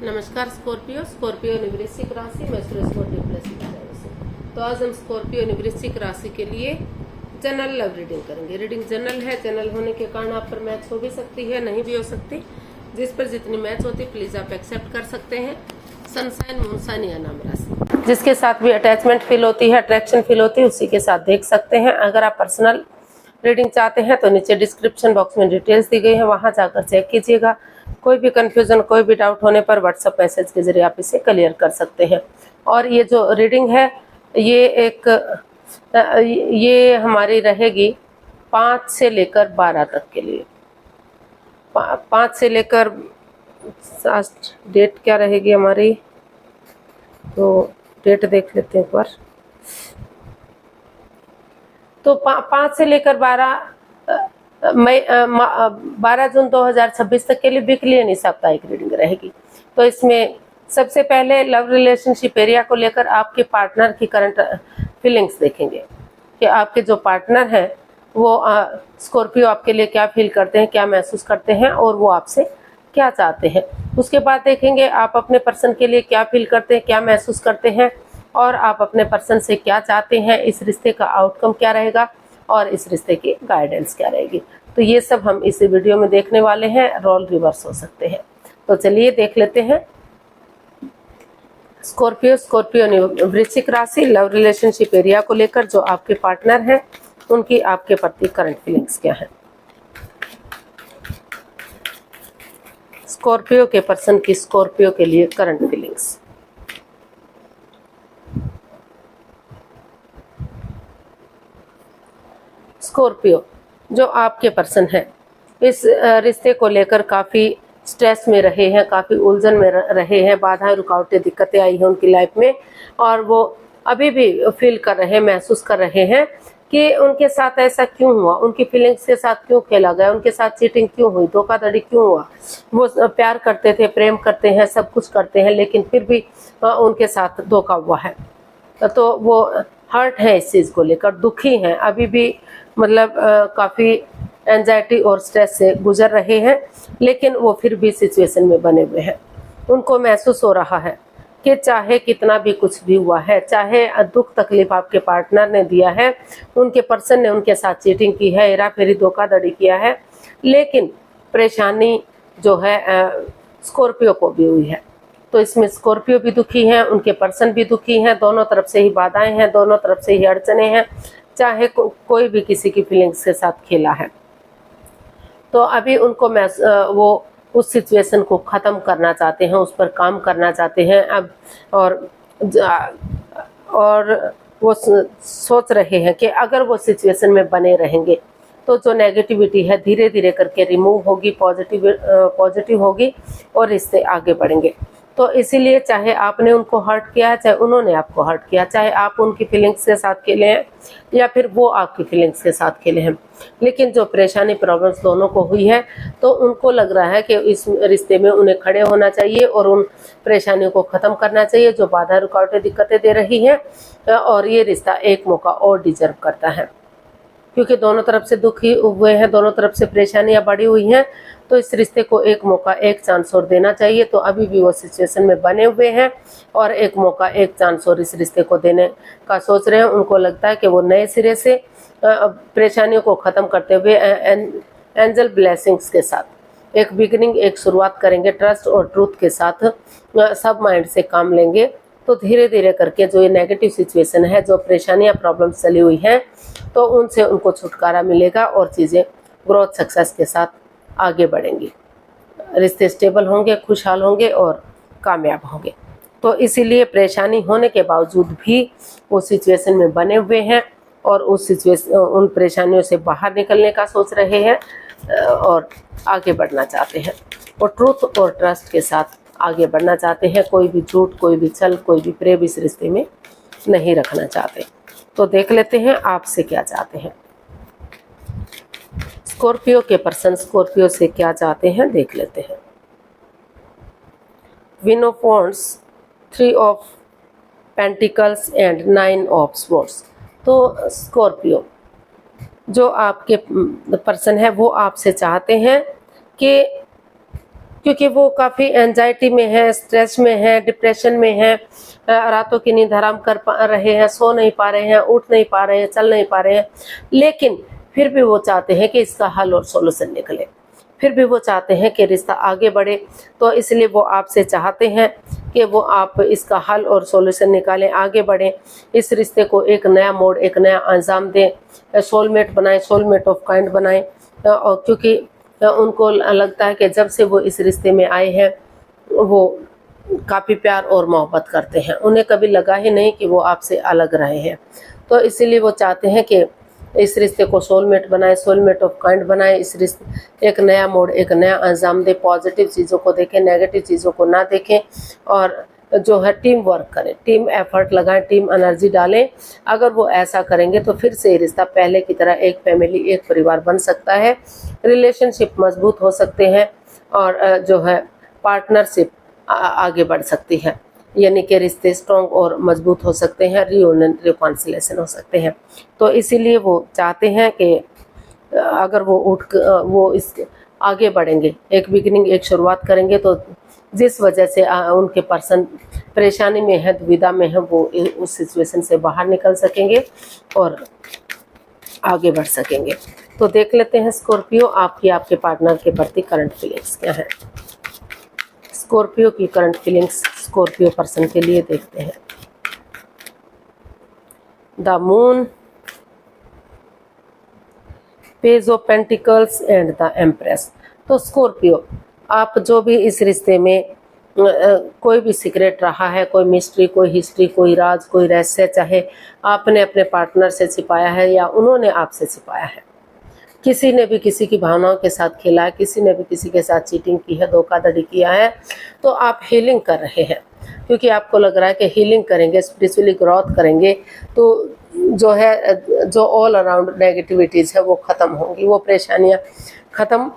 नमस्कार स्कॉर्पियो वृश्चिक राशि में तो आज हम स्कॉर्पियो वृश्चिक राशि के लिए जनरल लव रीडिंग करेंगे। रीडिंग जनरल है। जनरल होने के कारण आप पर मैच हो भी सकती है, नहीं भी हो सकती। जिस पर जितनी मैच होती प्लीज आप एक्सेप्ट कर सकते हैं। सनसाइन मूनसाइन या नाम राशि जिसके साथ भी अटैचमेंट फील होती है, अट्रैक्शन फील होती है, उसी के साथ देख सकते हैं। अगर आप पर्सनल रीडिंग चाहते हैं तो नीचे डिस्क्रिप्शन बॉक्स में डिटेल्स दी गई है, वहां जाकर चेक कीजिएगा। कोई भी कंफ्यूजन, कोई भी डाउट होने पर व्हाट्सएप मैसेज के जरिए आप इसे क्लियर कर सकते हैं। और ये जो रीडिंग है ये हमारी रहेगी 5 से लेकर 12 तक के लिए। 5 से लेकर डेट क्या रहेगी हमारी, तो डेट देख लेते हैं एक बार। तो 5 से लेकर 12 जून 2026 तक के लिए वीकली यानी साप्ताहिक रीडिंग रहेगी। तो इसमें सबसे पहले लव रिलेशनशिप एरिया को लेकर आपके पार्टनर की करंट फीलिंग्स देखेंगे कि आपके जो पार्टनर हैं वो स्कॉर्पियो आपके लिए क्या फील करते हैं, क्या महसूस करते हैं और वो आपसे क्या चाहते हैं। उसके बाद देखेंगे आप अपने पर्सन के लिए क्या फील करते हैं, क्या महसूस करते हैं और आप अपने पर्सन से क्या चाहते हैं। इस रिश्ते का आउटकम क्या रहेगा और इस रिश्ते की गाइडेंस क्या रहेगी। तो ये सब हम इस वीडियो में देखने वाले हैं। रोल रिवर्स हो सकते हैं, तो चलिए देख लेते हैं। स्कॉर्पियो वृश्चिक राशि लव रिलेशनशिप एरिया को लेकर जो आपके पार्टनर हैं उनकी आपके प्रति करंट फीलिंग्स क्या है। स्कॉर्पियो के पर्सन की स्कॉर्पियो के लिए करंट फीलिंग्स। स्कॉर्पियो जो आपके पर्सन है इस रिश्ते को लेकर काफ़ी स्ट्रेस में रहे हैं, काफ़ी उलझन में रहे हैं, बाधाएं रुकावटें दिक्कतें आई हैं उनकी लाइफ में और वो अभी भी फील कर रहे हैं, महसूस कर रहे हैं कि उनके साथ ऐसा क्यों हुआ, उनकी फीलिंग्स के साथ क्यों खेला गया, उनके साथ चीटिंग क्यों हुई, धोखाधड़ी क्यों हुआ। वो प्यार करते थे, प्रेम करते हैं, सब कुछ करते हैं, लेकिन फिर भी उनके साथ धोखा हुआ है। तो वो हर्ट है, इस चीज़ को लेकर दुखी हैं, अभी भी मतलब काफ़ी एंजाइटी और स्ट्रेस से गुजर रहे हैं, लेकिन वो फिर भी सिचुएशन में बने हुए हैं। उनको महसूस हो रहा है कि चाहे कितना भी कुछ भी हुआ है, चाहे दुख तकलीफ आपके पार्टनर ने दिया है, उनके पर्सन ने उनके साथ चीटिंग की है, हेरा फेरी धोखाधड़ी किया है, लेकिन परेशानी जो है स्कॉर्पियो को भी हुई है। तो इसमें स्कॉर्पियो भी दुखी हैं, उनके पर्सन भी दुखी हैं, दोनों तरफ से ही बाधाएं हैं, दोनों तरफ से ही अड़चने हैं, चाहे कोई भी किसी की फीलिंग्स के साथ खेला है। तो अभी उनको वो उस सिचुएशन को ख़त्म करना चाहते हैं, उस पर काम करना चाहते हैं अब। और वो सोच रहे हैं कि अगर वो सिचुएशन में बने रहेंगे तो जो नेगेटिविटी है धीरे धीरे करके रिमूव होगी, पॉजिटिव होगी और इससे आगे बढ़ेंगे। तो इसीलिए चाहे आपने उनको हर्ट किया, चाहे उन्होंने आपको हर्ट किया, चाहे आप उनकी फीलिंग्स के साथ खेले हैं या फिर वो आपकी फीलिंग्स के साथ खेले हैं, लेकिन जो परेशानी प्रॉब्लम्स दोनों को हुई है तो उनको लग रहा है कि इस रिश्ते में उन्हें खड़े होना चाहिए और उन परेशानियों को ख़त्म करना चाहिए जो बाधा रुकावटें दिक्कतें दे रही हैं। और ये रिश्ता एक मौका और डिजर्व करता है, क्योंकि दोनों तरफ से दुखी हुए हैं, दोनों तरफ से परेशानियां बढ़ी हुई हैं, तो इस रिश्ते को एक मौका, एक चांस और देना चाहिए। तो अभी भी वो सिचुएशन में बने हुए हैं और एक मौका, एक चांस और इस रिश्ते को देने का सोच रहे हैं। उनको लगता है कि वो नए सिरे से परेशानियों को ख़त्म करते हुए एंजल ब्लेसिंग्स के साथ एक बिगिनिंग, एक शुरुआत करेंगे। ट्रस्ट और ट्रूथ के साथ सब माइंड से काम लेंगे तो धीरे धीरे करके जो ये नेगेटिव सिचुएशन है, जो परेशानियां प्रॉब्लम्स चली हुई हैं, तो उनसे उनको छुटकारा मिलेगा और चीज़ें ग्रोथ सक्सेस के साथ आगे बढ़ेंगी। रिश्ते स्टेबल होंगे, खुशहाल होंगे और कामयाब होंगे। तो इसीलिए परेशानी होने के बावजूद भी वो सिचुएशन में बने हुए हैं और उन परेशानियों से बाहर निकलने का सोच रहे हैं और आगे बढ़ना चाहते हैं और ट्रूथ और ट्रस्ट के साथ आगे बढ़ना चाहते हैं। कोई भी झूठ, कोई भी छल, कोई भी प्रेम इस रिश्ते में नहीं रखना चाहते। तो देख लेते हैं आपसे क्या चाहते हैं। स्कॉर्पियो के पर्सन स्कॉर्पियो से क्या चाहते हैं देख लेते हैं। Queen of wands, 3 of pentacles and 9 of swords. तो स्कॉर्पियो जो आपके पर्सन है वो आपसे चाहते हैं कि क्योंकि वो काफ़ी एंजाइटी में है, स्ट्रेस में है, डिप्रेशन में है, रातों की नींद हराम कर रहे हैं, सो नहीं पा रहे हैं, उठ नहीं पा रहे हैं, चल नहीं पा रहे हैं, लेकिन फिर भी वो चाहते हैं कि इसका हल और सॉल्यूशन निकले, फिर भी वो चाहते हैं कि रिश्ता आगे बढ़े। तो इसलिए वो आपसे चाहते हैं कि वो आप इसका हल और सॉल्यूशन निकालें, आगे बढ़ें, इस रिश्ते को एक नया मोड़, एक नया अंजाम दें, सोलमेट बनाएं, सोलमेट ऑफ काइंड बनाएं। और क्योंकि उनको लगता है कि जब से वो इस रिश्ते में आए हैं वो काफ़ी प्यार और मोहब्बत करते हैं, उन्हें कभी लगा ही नहीं कि वो आपसे अलग रहे हैं। तो इसीलिए वो चाहते हैं कि इस रिश्ते को सोलमेट बनाए, सोलमेट ऑफ काइंड बनाए, इस रिश्ते एक नया मोड़, एक नया अंजाम दे, पॉजिटिव चीज़ों को देखें, नेगेटिव चीज़ों को ना देखें, और जो है टीम वर्क करें, टीम एफर्ट लगाएं, टीम एनर्जी डालें। अगर वो ऐसा करेंगे तो फिर से रिश्ता पहले की तरह एक फैमिली, एक परिवार बन सकता है, रिलेशनशिप मजबूत हो सकते हैं, और जो है पार्टनरशिप आगे बढ़ सकती है, यानी कि रिश्ते स्ट्रॉन्ग और मजबूत हो सकते हैं, रियूनियन, रिकॉन्सिलेशन हो सकते हैं। तो इसीलिए वो चाहते हैं कि अगर वो इस आगे बढ़ेंगे, एक बिगिनिंग, एक शुरुआत करेंगे, तो जिस वजह से उनके पर्सन परेशानी में है, दुविधा में है, वो उस सिचुएशन से बाहर निकल सकेंगे और आगे बढ़ सकेंगे। तो देख लेते हैं स्कॉर्पियो, आपकी आपके पार्टनर के प्रति करंट फीलिंग्स क्या है। स्कॉर्पियो की करंट फीलिंग्स स्कॉर्पियो पर्सन के लिए देखते हैं। The moon, page of pentacles and the empress. तो स्कॉर्पियो, आप जो भी इस रिश्ते में कोई भी सीक्रेट रहा है, कोई मिस्ट्री, कोई हिस्ट्री, कोई राज, कोई रहस्य, चाहे आपने अपने पार्टनर से छिपाया है या उन्होंने आपसे छिपाया है, किसी ने भी किसी की भावनाओं के साथ खेला है, किसी ने भी किसी के साथ चीटिंग की है, धोखाधड़ी किया है, तो आप हीलिंग कर रहे हैं, क्योंकि आपको लग रहा है कि हीलिंग करेंगे, स्पिरिचुअली ग्रोथ करेंगे, तो जो है, जो ऑल अराउंड नेगेटिविटीज़ है वो ख़त्म होंगी, वो परेशानियाँ ख़त्म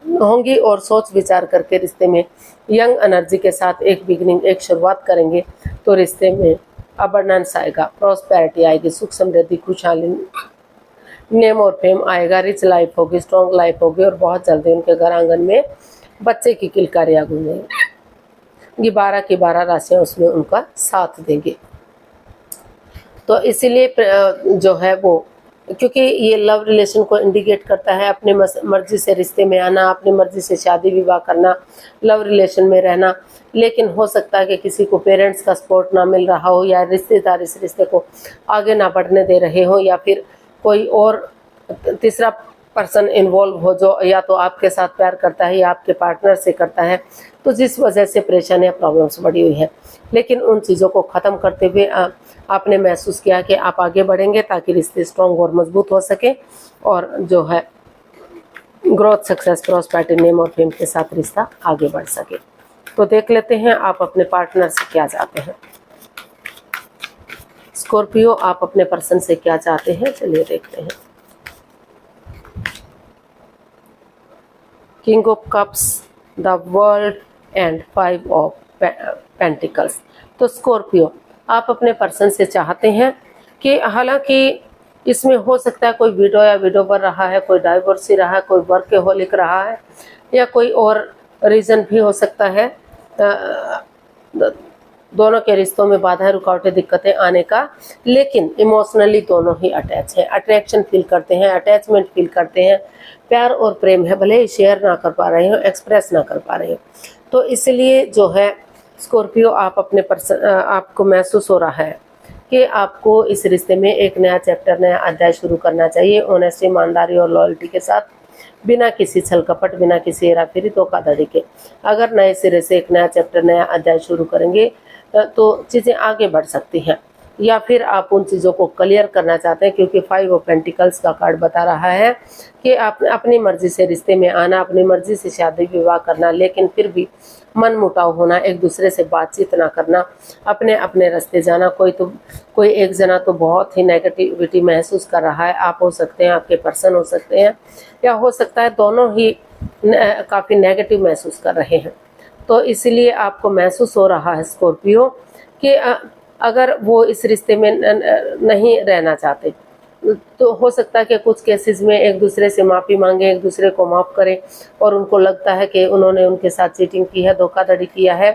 होंगी, और सोच विचार करके रिश्ते में यंग एनर्जी के साथ एक बिगिनिंग, एक शुरुआत करेंगे, तो रिश्ते में अबंडेंस आएगा, प्रॉस्पेरिटी आएगी, सुख समृद्धि, खुशहाली, नेम और फेम आएगा, रिच लाइफ होगी, स्ट्रॉन्ग लाइफ होगी, और बहुत जल्दी उनके घर आंगन में बच्चे की किलकारियाँ गूंजेंगी, 12 की 12 राशियाँ उसमें उनका साथ देंगे। तो इसीलिए जो है वो, क्योंकि ये लव रिलेशन को इंडिकेट करता है, अपने मर्जी से रिश्ते में आना, अपनी मर्जी से शादी विवाह करना, लव रिलेशन में रहना, लेकिन हो सकता है कि किसी को पेरेंट्स का सपोर्ट ना मिल रहा हो, या रिश्तेदार इस रिश्ते को आगे ना बढ़ने दे रहे हो, या फिर कोई और तीसरा पर्सन इन्वॉल्व हो जो या तो आपके साथ प्यार करता है या आपके पार्टनर से करता है, तो जिस वजह से परेशानियाँ, प्रॉब्लम्स बढ़ी हुई है। लेकिन उन चीज़ों को ख़त्म करते हुए आपने महसूस किया कि आप आगे बढ़ेंगे ताकि रिश्ते स्ट्रॉन्ग और मजबूत हो सके, और जो है ग्रोथ, सक्सेस, प्रॉस्पेरिटी, नेम और फेम के साथ रिश्ता आगे बढ़ सके। तो देख लेते हैं आप अपने पार्टनर से क्या चाहते हैं। स्कॉर्पियो, आप अपने पर्सन से क्या चाहते हैं, चलिए देखते हैं। King of cups, the world and 5 of pentacles. तो स्कॉर्पियो, आप अपने पर्सन से चाहते हैं कि हालांकि इसमें हो सकता है कोई विडो या विडोवर रहा है, कोई डाइवोर्सी रहा है, कोई वर्कहोलिक रहा है, या कोई और रीज़न भी हो सकता है, दोनों के रिश्तों में बाधाएं, रुकावटें, दिक्कतें आने का, लेकिन इमोशनली दोनों ही अटैच हैं, अट्रैक्शन फील करते हैं, अटैचमेंट फील करते हैं, प्यार और प्रेम है, भले ही शेयर ना कर पा रहे हो, एक्सप्रेस ना कर पा रहे हो। तो इसलिए जो है स्कॉर्पियो, आप अपने पर्सन, आपको महसूस हो रहा है कि आपको इस रिश्ते में एक नया चैप्टर, नया अध्याय शुरू करना चाहिए, ऑनेस्टी, ईमानदारी और लॉयल्टी के साथ, बिना किसी छल कपट, बिना किसी हेराफेरी, धोखाधड़ी के। अगर नए सिरे से एक नया चैप्टर, नया अध्याय शुरू करेंगे तो चीज़ें आगे बढ़ सकती हैं, या फिर आप उन चीज़ों को क्लियर करना चाहते हैं, क्योंकि 5 ऑफ पेंटिकल्स का कार्ड बता रहा है कि आप अपनी मर्जी से रिश्ते में आना, अपनी मर्जी से शादी विवाह करना, लेकिन फिर भी मन मुटाव होना, एक दूसरे से बातचीत ना करना, अपने अपने रास्ते जाना। कोई एक जना तो बहुत ही नेगेटिविटी महसूस कर रहा है, आप हो सकते हैं, आपके पर्सन हो सकते हैं, या हो सकता है दोनों ही काफ़ी नेगेटिव महसूस कर रहे हैं। तो इसलिए आपको महसूस हो रहा है स्कॉर्पियो कि अगर वो इस रिश्ते में नहीं रहना चाहते, तो हो सकता है कि कुछ केसेस में एक दूसरे से माफ़ी मांगे, एक दूसरे को माफ़ करें और उनको लगता है कि उन्होंने उनके साथ चीटिंग की है, धोखाधड़ी किया है,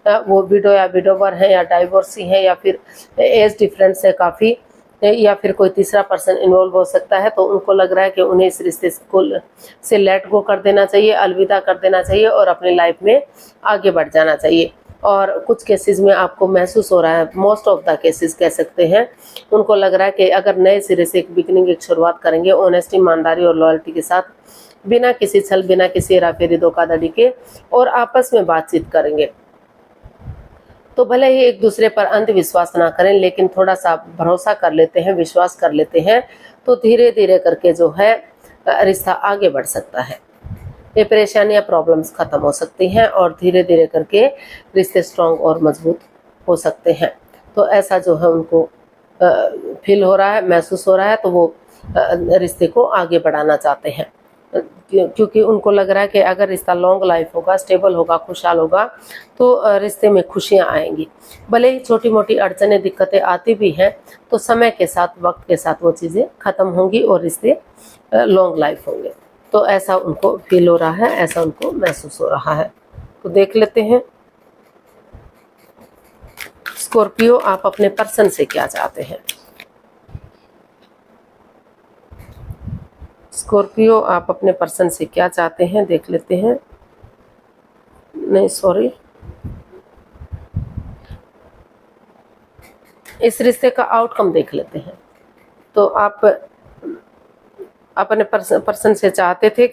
वो विडो या विडोवर है या डाइवोर्सी है या फिर एज डिफरेंस है काफ़ी, या फिर कोई तीसरा पर्सन इन्वॉल्व हो सकता है, तो उनको लग रहा है कि उन्हें इस रिश्ते से लेट गो कर देना चाहिए, अलविदा कर देना चाहिए और अपनी लाइफ में आगे बढ़ जाना चाहिए। और कुछ केसेस में आपको महसूस हो रहा है, मोस्ट ऑफ द केसेस कह सकते हैं, उनको लग रहा है कि अगर नए सिरे से एक बिगिनिंग, एक शुरुआत करेंगे ऑनेस्टी, ईमानदारी और लॉयल्टी के साथ, बिना किसी छल, बिना किसी हेराफेरी, धोखाधड़ी के, और आपस में बातचीत करेंगे, तो भले ही एक दूसरे पर अंधविश्वास ना करें, लेकिन थोड़ा सा भरोसा कर लेते हैं, विश्वास कर लेते हैं, तो धीरे धीरे करके जो है रिश्ता आगे बढ़ सकता है। ये परेशानियां, प्रॉब्लम्स खत्म हो सकती हैं और धीरे धीरे करके रिश्ते स्ट्रांग और मजबूत हो सकते हैं। तो ऐसा जो है उनको फील हो रहा है, महसूस हो रहा है, तो वो रिश्ते को आगे बढ़ाना चाहते हैं, क्योंकि उनको लग रहा है कि अगर रिश्ता लॉन्ग लाइफ होगा, स्टेबल होगा, खुशहाल होगा, तो रिश्ते में खुशियां आएंगी। भले ही छोटी मोटी अड़चनें, दिक्कतें आती भी हैं, तो समय के साथ, वक्त के साथ वो चीज़ें ख़त्म होंगी और रिश्ते लॉन्ग लाइफ होंगे। तो ऐसा उनको फील हो रहा है, ऐसा उनको महसूस हो रहा है। तो देख लेते हैं स्कॉर्पियो, आप अपने पर्सन से क्या चाहते हैं। स्कॉर्पियो, आप अपने पर्सन से क्या चाहते हैं, देख लेते हैं। नहीं, सॉरी, इस रिश्ते का आउटकम देख लेते हैं। तो आप अपने पर्सन से चाहते थे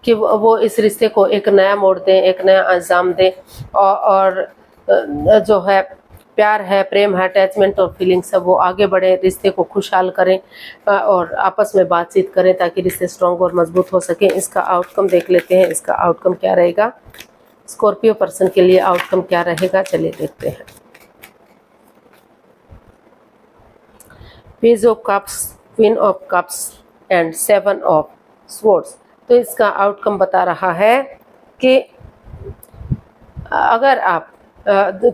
कि वो इस रिश्ते को एक नया मोड़ दें, एक नया अंजाम दें, और जो है प्यार है, प्रेम है, अटैचमेंट और फीलिंग्स है, वो आगे बढ़े, रिश्ते को खुशहाल करें और आपस में बातचीत करें ताकि रिश्ते स्ट्रॉन्ग और मजबूत हो सके। इसका आउटकम देख लेते हैं, इसका आउटकम क्या रहेगा, स्कॉर्पियो पर्सन के लिए आउटकम क्या रहेगा, चलिए देखते हैं। Page of cups, queen of cups and 7 of swords. तो इसका आउटकम बता रहा है कि अगर आप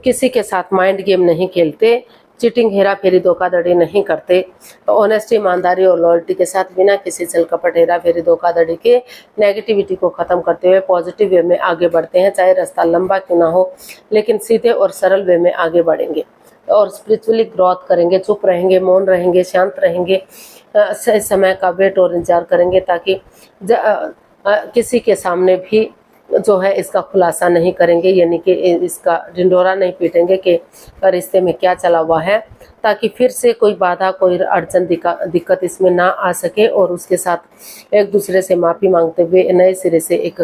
किसी के साथ माइंड गेम नहीं खेलते, चीटिंग, हेरा फेरी, धोखाधड़ी नहीं करते, ऑनेस्टी, ईमानदारी और लॉयल्टी के साथ, बिना किसी छल कपट, हेरा फेरी, धोखाधड़ी के, नेगेटिविटी को ख़त्म करते हुए पॉजिटिव वे में आगे बढ़ते हैं, चाहे रास्ता लंबा क्यों ना हो, लेकिन सीधे और सरल वे में आगे बढ़ेंगे और स्पिरिचुअली ग्रोथ करेंगे, चुप रहेंगे, मौन रहेंगे, शांत रहेंगे, सही समय का वेट और इंतजार करेंगे ताकि किसी के सामने भी जो है इसका खुलासा नहीं करेंगे, यानी कि इसका ढिंढोरा नहीं पीटेंगे कि रिश्ते में क्या चला हुआ है, ताकि फिर से कोई बाधा, कोई अड़चन, दिक्कत इसमें ना आ सके, और उसके साथ एक दूसरे से माफ़ी मांगते हुए नए सिरे से एक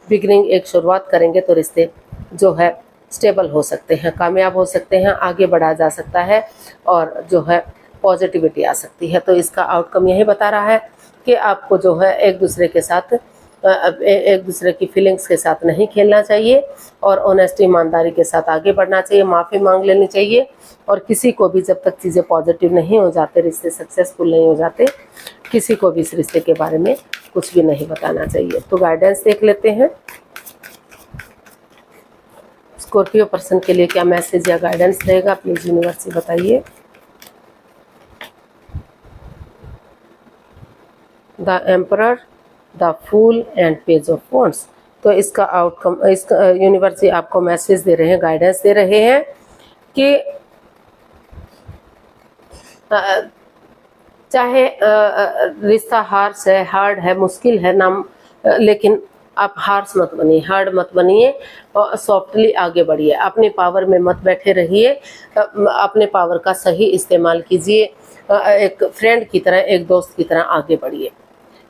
बिगनिंग, एक शुरुआत करेंगे, तो रिश्ते जो है स्टेबल हो सकते हैं, कामयाब हो सकते हैं, आगे बढ़ा जा सकता है और जो है पॉजिटिविटी आ सकती है। तो इसका आउटकम यही बता रहा है कि आपको जो है एक दूसरे के साथ, एक दूसरे की फीलिंग्स के साथ नहीं खेलना चाहिए और ऑनेस्टी, ईमानदारी के साथ आगे बढ़ना चाहिए, माफ़ी मांग लेनी चाहिए, और किसी को भी जब तक चीज़ें पॉजिटिव नहीं हो जाते, रिश्ते सक्सेसफुल नहीं हो जाते, किसी को भी इस रिश्ते के बारे में कुछ भी नहीं बताना चाहिए। तो गाइडेंस देख लेते हैं, स्कॉर्पियो पर्सन के लिए क्या मैसेज या गाइडेंस रहेगा, प्लीज़ यूनिवर्स बताइए। The emperor, the fool and page of wands. तो इसका आउटकम, इसका यूनिवर्स आपको मैसेज दे रहे हैं, गाइडेंस दे रहे हैं कि चाहे रिश्ता हार्श है, हार्ड है, मुश्किल है ना, लेकिन आप हार्श मत बनिए, हार्ड मत बनिए और सॉफ्टली आगे बढ़िए, अपने पावर में मत बैठे रहिए, अपने पावर का सही इस्तेमाल कीजिए, एक फ्रेंड की तरह, एक दोस्त की तरह आगे बढ़िए,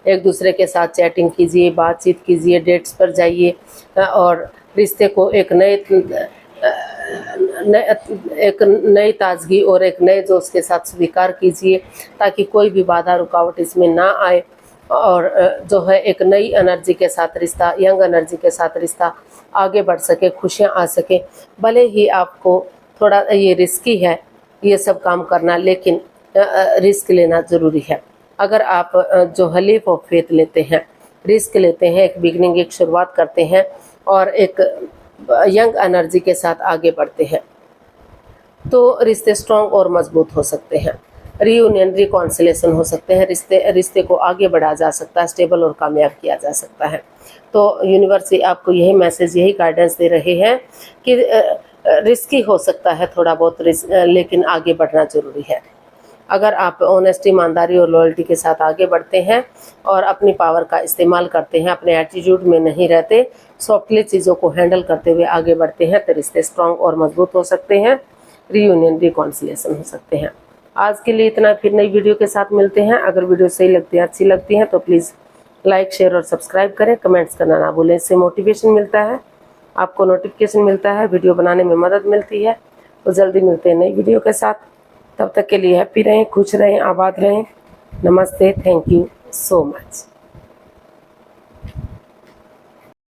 एक दूसरे के साथ चैटिंग कीजिए, बातचीत कीजिए, डेट्स पर जाइए और रिश्ते को एक नई ताजगी और एक नए जोश के साथ स्वीकार कीजिए ताकि कोई भी बाधा, रुकावट इसमें ना आए, और जो है एक नई एनर्जी के साथ रिश्ता, यंग एनर्जी के साथ रिश्ता आगे बढ़ सके, खुशियाँ आ सके। भले ही आपको थोड़ा ये रिस्की है ये सब काम करना, लेकिन रिस्क लेना ज़रूरी है। अगर आप जो लीप ऑफ फेथ लेते हैं, रिस्क लेते हैं, एक बिगनिंग, एक शुरुआत करते हैं और एक यंग एनर्जी के साथ आगे बढ़ते हैं, तो रिश्ते स्ट्रॉन्ग और मजबूत हो सकते हैं। रीयूनियन, रिकॉन्सिलेशन हो सकते हैं, रिश्ते को आगे बढ़ाया जा सकता है, स्टेबल और कामयाब किया जा सकता है। तो यूनिवर्स से आपको यही मैसेज, यही गाइडेंस दे रहे हैं कि रिस्की हो सकता है थोड़ा बहुत, लेकिन आगे बढ़ना जरूरी है। अगर आप ऑनेस्टी, ईमानदारी और लॉयल्टी के साथ आगे बढ़ते हैं और अपनी पावर का इस्तेमाल करते हैं, अपने एटीट्यूड में नहीं रहते, सॉफ्टली चीज़ों को हैंडल करते हुए आगे बढ़ते हैं, तो रिश्ते स्ट्रॉन्ग और मजबूत हो सकते हैं, रीयूनियन, रिकॉन्सिलेशन हो सकते हैं। आज के लिए इतना, फिर नई वीडियो के साथ मिलते हैं। अगर वीडियो सही लगती है, अच्छी लगती है, तो प्लीज़ लाइक, शेयर और सब्सक्राइब करें, कमेंट्स करना ना भूलें। इससे मोटिवेशन मिलता है, आपको नोटिफिकेशन मिलता है, वीडियो बनाने में मदद मिलती है। तो जल्दी मिलते हैं नई वीडियो के साथ। तब तक के लिए हैप्पी रहें, खुश रहें, आबाद रहें। नमस्ते, थैंक यू सो मच।